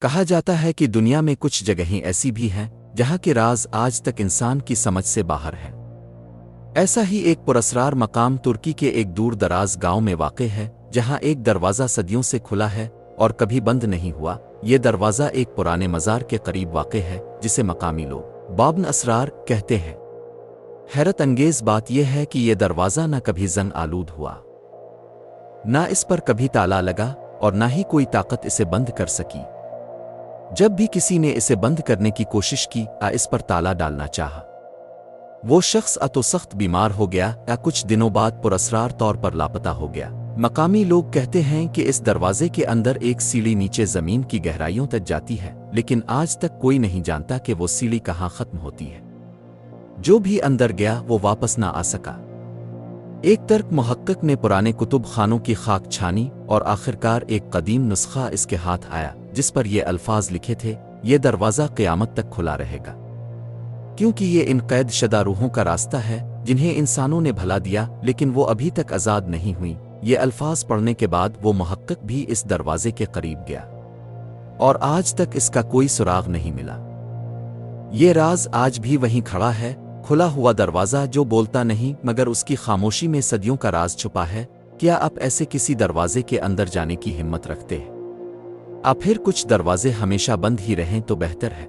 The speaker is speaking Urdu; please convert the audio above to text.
کہا جاتا ہے کہ دنیا میں کچھ جگہیں ایسی بھی ہیں جہاں کے راز آج تک انسان کی سمجھ سے باہر ہیں۔ ایسا ہی ایک پراسرار مقام ترکی کے ایک دور دراز گاؤں میں واقع ہے، جہاں ایک دروازہ صدیوں سے کھلا ہے اور کبھی بند نہیں ہوا۔ یہ دروازہ ایک پرانے مزار کے قریب واقع ہے جسے مقامی لوگ بابن اسرار کہتے ہیں۔ حیرت انگیز بات یہ ہے کہ یہ دروازہ نہ کبھی زنگ آلود ہوا، نہ اس پر کبھی تالا لگا، اور نہ ہی کوئی طاقت اسے بند کر سکی۔ جب بھی کسی نے اسے بند کرنے کی کوشش کی یا اس پر تالا ڈالنا چاہا، وہ شخص تو سخت بیمار ہو گیا یا کچھ دنوں بعد پراسرار طور پر لاپتہ ہو گیا۔ مقامی لوگ کہتے ہیں کہ اس دروازے کے اندر ایک سیڑھی نیچے زمین کی گہرائیوں تک جاتی ہے، لیکن آج تک کوئی نہیں جانتا کہ وہ سیڑھی کہاں ختم ہوتی ہے۔ جو بھی اندر گیا وہ واپس نہ آ سکا۔ ایک ترک محقق نے پرانے کتب خانوں کی خاک چھانی اور آخرکار ایک قدیم نسخہ اس کے ہاتھ آیا جس پر یہ الفاظ لکھے تھے: یہ دروازہ قیامت تک کھلا رہے گا، کیونکہ یہ ان قید شدہ روحوں کا راستہ ہے جنہیں انسانوں نے بھلا دیا لیکن وہ ابھی تک آزاد نہیں ہوئیں۔ یہ الفاظ پڑھنے کے بعد وہ محقق بھی اس دروازے کے قریب گیا، اور آج تک اس کا کوئی سراغ نہیں ملا۔ یہ راز آج بھی وہیں کھڑا ہے، کھلا ہوا دروازہ جو بولتا نہیں مگر اس کی خاموشی میں صدیوں کا راز چھپا ہے۔ کیا آپ ایسے کسی دروازے کے اندر جانے کی ہمت رکھتے ہیں؟ پھر کچھ دروازے ہمیشہ بند ہی رہیں تو بہتر ہے۔